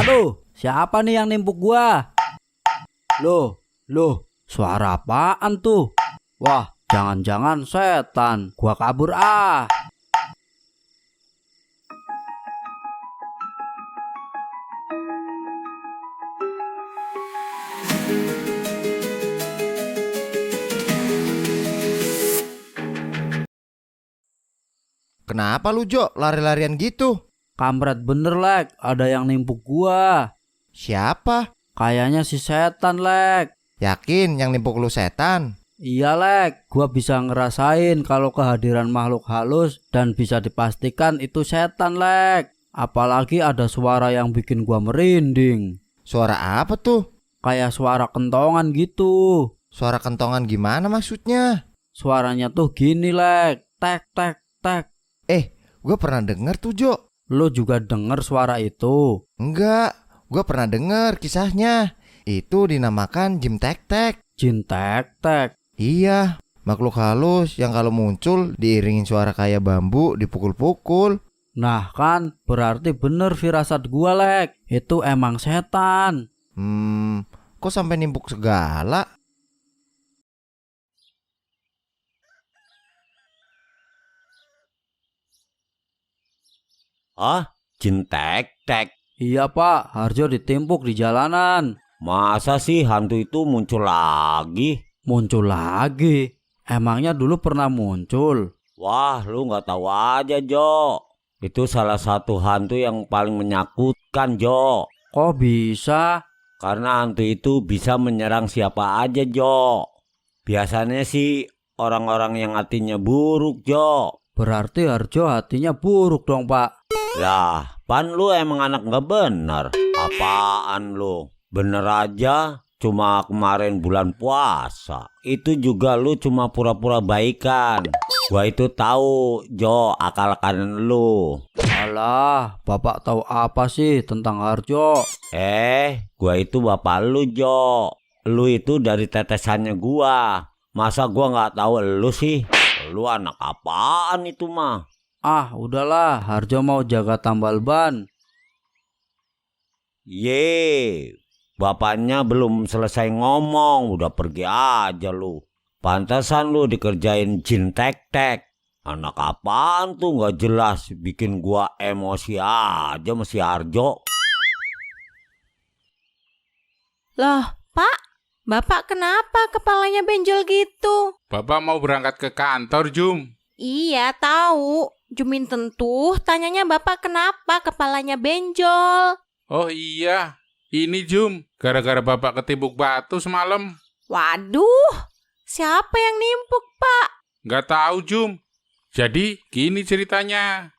Aduh, siapa nih yang nimpuk gua? Loh, suara apaan tuh? Wah, jangan-jangan setan. Gua kabur ah. Kenapa lu Jo lari-larian gitu? Kampret bener Lek, ada yang nimpuk gua. Siapa? Kayaknya si setan Lek. Yakin yang nimpuk lu setan? Iya Lek, gua bisa ngerasain kalau kehadiran makhluk halus dan bisa dipastikan itu setan Lek. Apalagi ada suara yang bikin gua merinding. Suara apa tuh? Kayak suara kentongan gitu. Suara kentongan gimana maksudnya? Suaranya tuh gini Lek, tek tek tek. Gue pernah denger tuh Jo. Lo juga denger suara itu? Enggak, gue pernah denger kisahnya. Itu dinamakan Jin Tek Tek. Jin tek tek. Iya, makhluk halus yang kalau muncul diiringin suara kayak bambu dipukul-pukul. Nah kan, berarti bener firasat gua Lek. Itu emang setan. Kok sampai nimpuk segala? Ah, Jin Tek Tek. Iya Pak, Harjo ditimpuk di jalanan. Masa sih hantu itu muncul lagi? Muncul lagi? Emangnya dulu pernah muncul? Wah, lu nggak tahu aja, Jo. Itu salah satu hantu yang paling menakutkan, Jo. Kok bisa? Karena hantu itu bisa menyerang siapa aja, Jo. Biasanya sih orang-orang yang hatinya buruk, Jo. Berarti Harjo hatinya buruk dong Pak. Lah, pan lu emang anak nggak bener. Apaan lu? Bener aja, cuma kemarin bulan puasa. Itu juga lu cuma pura-pura baikan. Gua itu tahu, Jo, akal kanan lu. Alah, Bapak tahu apa sih tentang Harjo? Gua itu bapak lu, Jo. Lu itu dari tetesannya gua. Masa gua nggak tahu lu sih? Lu anak apaan itu mah? Ah, udahlah, Harjo mau jaga tambal ban. Ye, bapaknya belum selesai ngomong, udah pergi aja lu. Pantasan lu dikerjain Jin Tek Tek. Anak apaan tuh nggak jelas, bikin gua emosi aja sama si Harjo. Loh, Pak, Bapak kenapa kepalanya benjol gitu? Bapak mau berangkat ke kantor, Jum. Iya, tahu. Jumin tentu tanyanya Bapak kenapa kepalanya benjol. Oh iya, ini Jum, gara-gara Bapak ketimbuk batu semalam. Waduh, siapa yang nimpuk, Pak? Nggak tahu, Jum. Jadi, gini ceritanya.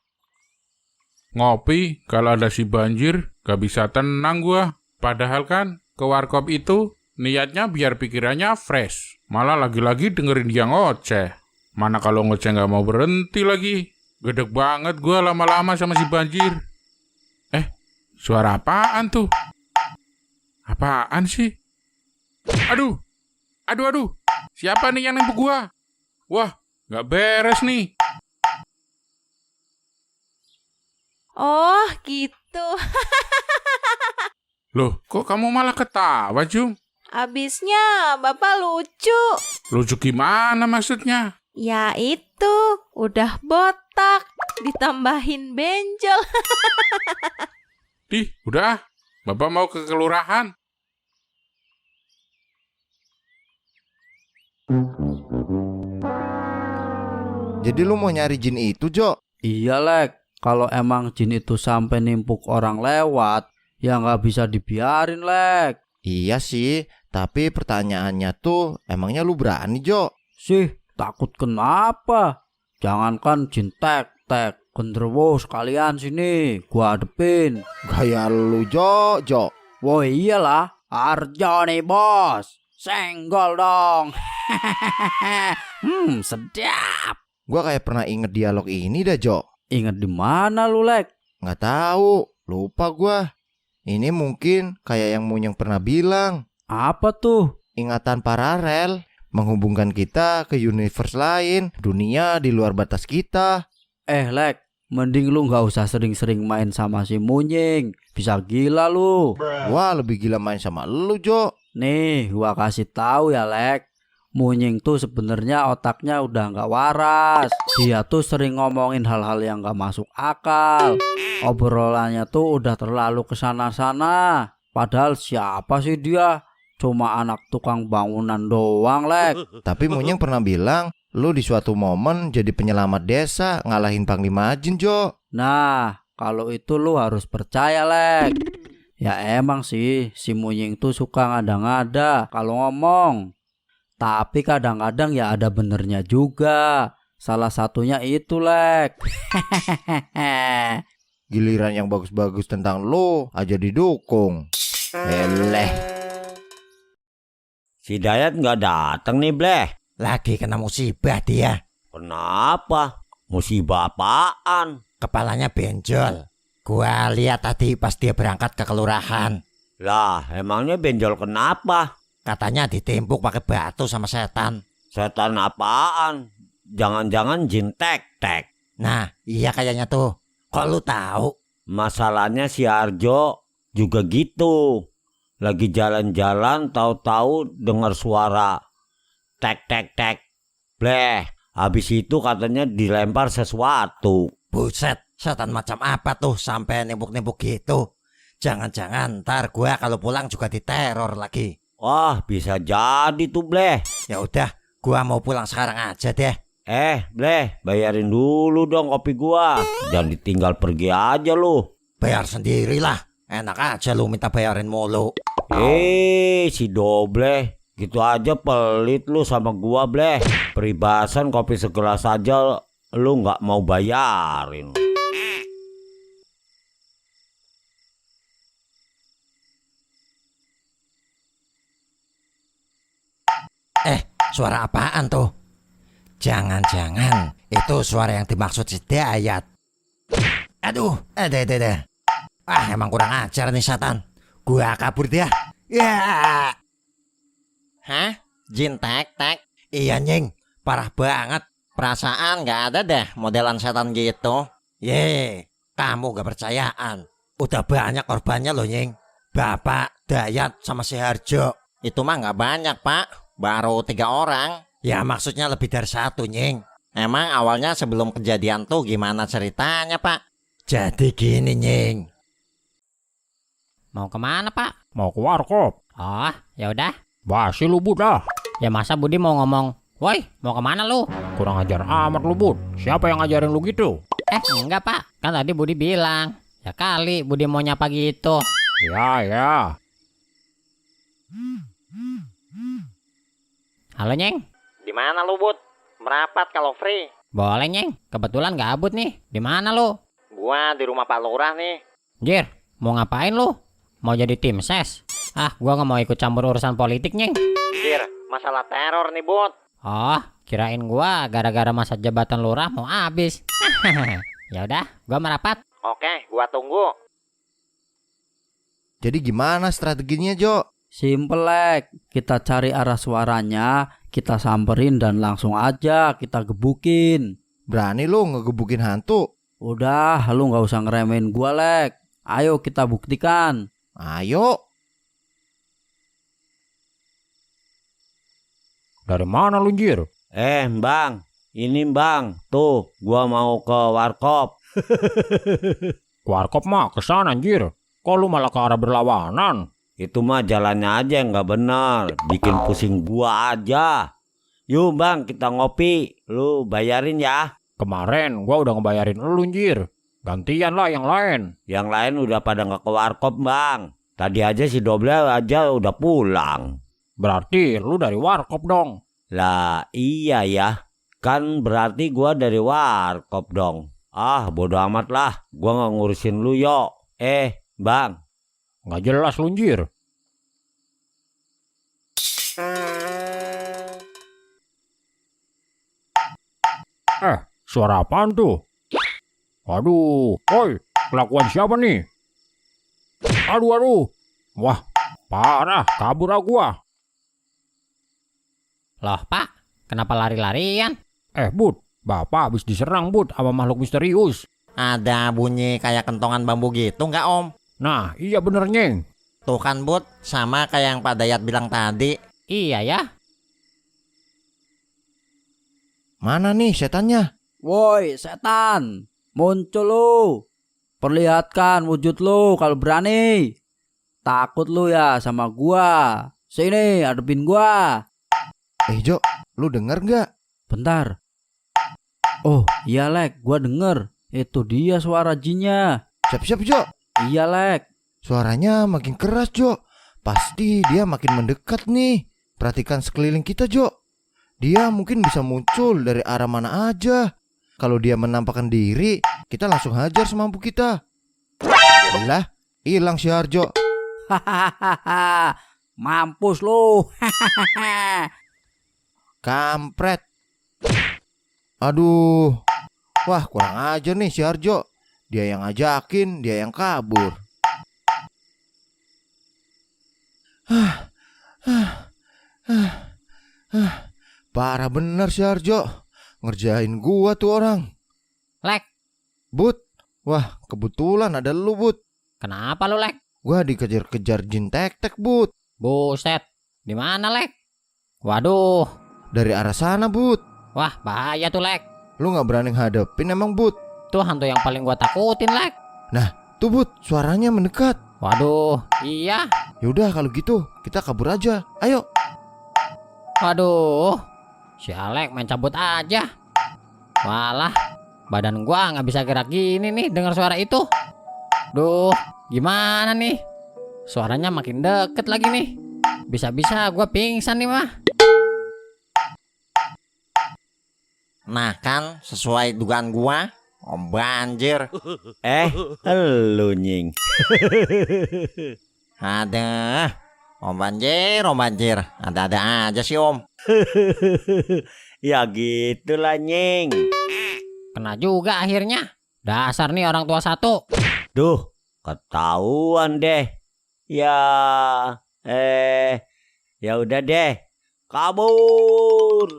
Ngopi, kalau ada si banjir, gak bisa tenang gua. Padahal kan, ke warkop itu, niatnya biar pikirannya fresh. Malah lagi-lagi dengerin dia ngoceh. Mana kalau ngoceh gak mau berhenti lagi. Gedeg banget gua lama-lama sama si banjir. Suara apaan tuh? Apaan sih? Aduh. Siapa nih yang nempuk gua? Wah, gak beres nih. Oh, gitu. Loh, kok kamu malah ketawa, Jum? Abisnya Bapak lucu. Lucu gimana maksudnya? Ya itu, udah botak, ditambahin benjol. Udah. Bapak mau ke kelurahan. Jadi lu mau nyari jin itu Jo? Iya Lek, kalau emang jin itu sampai nimpuk orang lewat, ya nggak bisa dibiarin Lek. Iya sih, tapi pertanyaannya tuh emangnya lu berani Jo? Sih, takut kenapa? Jangankan jin tek tek, genderuwo sekalian sini, gua hadepin. Gaya lu Jo. Wah iyalah, Harjo nih bos, senggol dong. Sedap. Gua kayak pernah inget dialog ini dah Jo. Ingat di mana lu Lek? Nggak tahu, lupa gua. Ini mungkin kayak yang Munyeng pernah bilang. Apa tuh? Ingatan paralel menghubungkan kita ke universe lain, dunia di luar batas kita. Lek, Mending lu nggak usah sering-sering main sama si Munying. Bisa gila lu. Wah, lebih gila main sama lu, Jo. Nih, gua kasih tahu ya, Lek. Munying tuh sebenarnya otaknya udah nggak waras. Dia tuh sering ngomongin hal-hal yang nggak masuk akal. Obrolannya tuh udah terlalu kesana-sana. Padahal siapa sih dia? Cuma anak tukang bangunan doang, Lek. Tapi Munyeng pernah bilang, lu di suatu momen jadi penyelamat desa ngalahin Panglima Jin, Jo. Nah, kalau itu lu harus percaya, Lek. Ya emang sih, si Munying tuh suka ngada-ngada kalau ngomong. Tapi kadang-kadang ya ada benernya juga. Salah satunya itu, Lek. Giliran yang bagus-bagus tentang lu aja didukung. Eleh. Si Dayat nggak datang nih, Bleh. Lagi kena musibah dia. Kenapa? Musibah apaan? Kepalanya benjol. Gua lihat tadi pas dia berangkat ke kelurahan. Lah, emangnya benjol kenapa? Katanya ditembuk pakai batu sama setan. Setan apaan? Jangan-jangan jin tek-tek. Nah, iya kayaknya tuh. Kok lu tahu? Masalahnya si Arjo juga gitu. Lagi jalan-jalan tahu-tahu dengar suara tek-tek-tek. Bleh, habis itu katanya dilempar sesuatu. Buset, setan macam apa tuh sampai nembuk-nembuk gitu? Jangan-jangan ntar gua kalau pulang juga diteror lagi. Wah, bisa jadi tuh, Bleh. Ya udah, gua mau pulang sekarang aja deh. Bleh, bayarin dulu dong kopi gua. Jangan ditinggal pergi aja lu. Bayar sendirilah. Enak aja lu minta bayarin mulu. Si Dobleh, gitu aja pelit lu sama gua, Bleh. Peribasan kopi segelas aja lu nggak mau bayarin. Suara apaan tuh? Jangan-jangan itu suara yang dimaksud si Dayat. Aduh, ada. Emang kurang ajar nih setan. Gua kabur dia. Ya. Hah? Jin tek-tek? Iya, Nying. Parah banget. Perasaan gak ada deh modelan setan gitu. Kamu gak percayaan. Udah banyak korbannya loh, Nying. Bapak, Dayat, sama si Harjo. Itu mah gak banyak, Pak. Baru 3 orang. Ya maksudnya lebih dari 1, Nying. Emang awalnya sebelum kejadian tuh gimana ceritanya, Pak? Jadi gini, Nying. Mau kemana, Pak? Mau ke warkop. Oh, ya udah. Basi lu, Bud, dah. Ya masa Budi mau ngomong, "Woi, mau kemana lu?" Kurang ajar amat lu, Bud. Siapa yang ngajarin lu gitu? Enggak, Pak. Kan tadi Budi bilang. Ya kali Budi mau nyapa gitu. Ya. Halo, Nyeng. Di mana lu, Bud? Merapat kalau free. Boleh, Nyeng. Kebetulan gabut nih. Di mana lu? Gua di rumah Pak Lurah nih. Jir, mau ngapain lu? Mau jadi tim ses? Gua nggak mau ikut campur urusan politik, Nyeng. Jir, masalah teror nih, Bud. Oh, kirain gua gara-gara masa jabatan lurah mau habis. Ya udah, gua merapat. Oke, gua tunggu. Jadi gimana strateginya, Jo? Simple, Lek. Kita cari arah suaranya, kita samperin dan langsung aja kita gebukin. Berani lu ngegebukin hantu? Udah, lu nggak usah ngeremehin gua, Lek. Ayo kita buktikan. Ayo. Dari mana lu, Jir? Bang, ini Bang. Tuh, gua mau ke warkop. Warkop mah kesana, Jir. Kok lu malah ke arah berlawanan? Itu mah jalannya aja yang nggak benar, bikin pusing gua aja. Yuk Bang, kita ngopi. Lu bayarin ya. Kemarin gua udah ngebayarin lu, Jir. Gantian lah yang lain. Yang lain udah pada nggak ke warkop, Bang. Tadi aja si Doble aja udah pulang. Berarti lu dari warkop dong. Lah iya ya. Kan berarti gua dari warkop dong. Bodo amat lah. Gua nggak ngurusin lu, yo. Bang. Nggak jelas lu, Jir. Suara apaan tuh? Waduh, woi, kelakuan siapa nih? Aduh. Wah, parah, kabur gua. Loh, Pak, kenapa lari-larian? Bud, Bapak habis diserang, Bud, sama makhluk misterius. Ada bunyi kayak kentongan bambu gitu nggak Om? Nah, iya bener Nying. Tuh kan Bud, sama kayak yang Pak Dayat bilang tadi. Iya ya. Mana nih setannya? Woi, setan, muncul lu. Perlihatkan wujud lu kalau berani. Takut lu ya sama gua. Sini, hadepin gua. Jo, lu denger nggak? Bentar. Oh, iya Lek, gua denger. Itu dia suara jinnya. Siap-siap Jo. Iya Lek. Suaranya makin keras Jo. Pasti dia makin mendekat nih. Perhatikan sekeliling kita Jo. Dia mungkin bisa muncul dari arah mana aja. Kalau dia menampakkan diri, kita langsung hajar semampu kita. Lah, hilang si Harjo. Hahaha. Mampus lu. Kampret. Aduh. Wah, kurang ajar nih si Harjo. Dia yang ngajakin, dia yang kabur. Parah bener si Harjo. Ngerjain gua tuh orang. Lek, But. Wah, kebetulan ada lu But. kenapa lu Lek? Gua dikejar-kejar jin tek-tek But. Buset, di mana Lek? Waduh, Dari arah sana But. wah bahaya tuh Lek. Lu gak berani hadapin emang But. Tuh hantu yang paling gua takutin Lek. Tuh But, suaranya mendekat. Waduh, iya. Yaudah kalau gitu kita kabur aja. Ayo. Waduh, si Alek main cabut aja. Walah, badan gua nggak bisa gerak gini nih dengar suara itu. Duh, gimana nih? Suaranya makin deket lagi nih. Bisa-bisa gua pingsan nih mah. Nah kan, sesuai dugaan gua, Om Banjir. Elu Nying. Ada, Om Banjir, ada-ada aja sih Om. Ya gitulah Nying. Kena juga akhirnya. Dasar nih orang tua satu. Duh, ketahuan deh. Ya, ya udah deh. Kabur.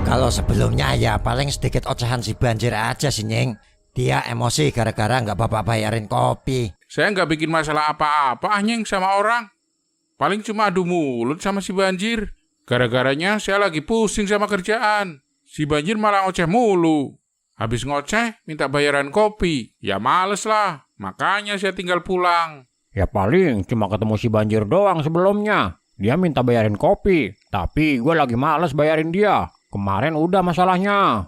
Kalau sebelumnya ya paling sedikit ocehan si Banjir aja sih Nying. Dia emosi gara-gara nggak bapak bayarin kopi. Saya nggak bikin masalah apa-apa Nying sama orang. Paling cuma adu mulut sama si Banjir. Gara-garanya saya lagi pusing sama kerjaan. Si Banjir malah ngoceh mulu. Habis ngoceh minta bayaran kopi. Ya males lah. Makanya saya tinggal pulang. Ya paling cuma ketemu si Banjir doang sebelumnya. Dia minta bayarin kopi, tapi gue lagi males bayarin dia. Kemarin udah masalahnya.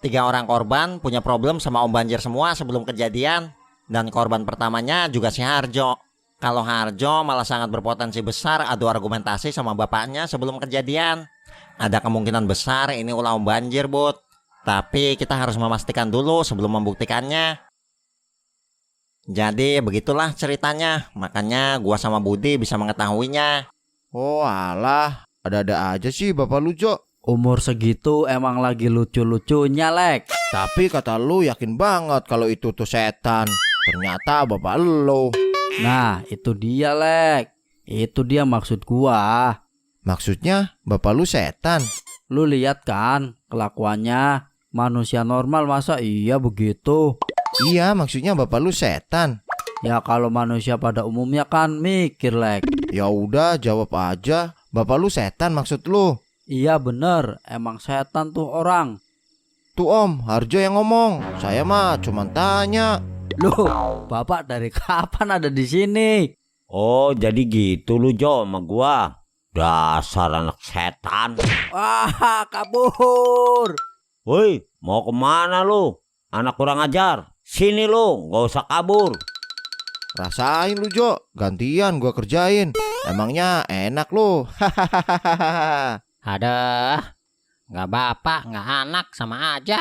3 orang korban punya problem sama Om Banjir semua sebelum kejadian. Dan korban pertamanya juga si Harjo. Kalau Harjo malah sangat berpotensi besar adu argumentasi sama bapaknya sebelum kejadian. Ada kemungkinan besar ini ulah Om Banjir Bud. Tapi kita harus memastikan dulu sebelum membuktikannya. Jadi begitulah ceritanya. Makanya gua sama Budi bisa mengetahuinya. Oh alah, ada-ada aja sih bapak lu Jo. Umur segitu emang lagi lucu-lucunya Lek. Tapi kata lu yakin banget kalau itu tuh setan. Ternyata bapak lu. Nah, itu dia Lek. Itu dia maksud gua. Maksudnya bapak lu setan. Lu lihat kan kelakuannya. Manusia normal masa iya begitu? Iya, maksudnya bapak lu setan. Ya kalau manusia pada umumnya kan mikir Lek. Ya udah jawab aja. Bapak lu setan maksud lu. Iya bener, emang setan tuh orang. Tuh Om, Harjo yang ngomong. Saya mah cuma tanya. Loh, bapak dari kapan ada di sini? Oh, jadi gitu lu Jo sama gua. Dasar anak setan. Wah, kabur. Woi, mau kemana lu? Anak kurang ajar. Sini lu, gak usah kabur. Rasain lu Jo, gantian gua kerjain. Emangnya enak lu. Hahaha. Ada, nggak bapak, nggak anak, sama aja.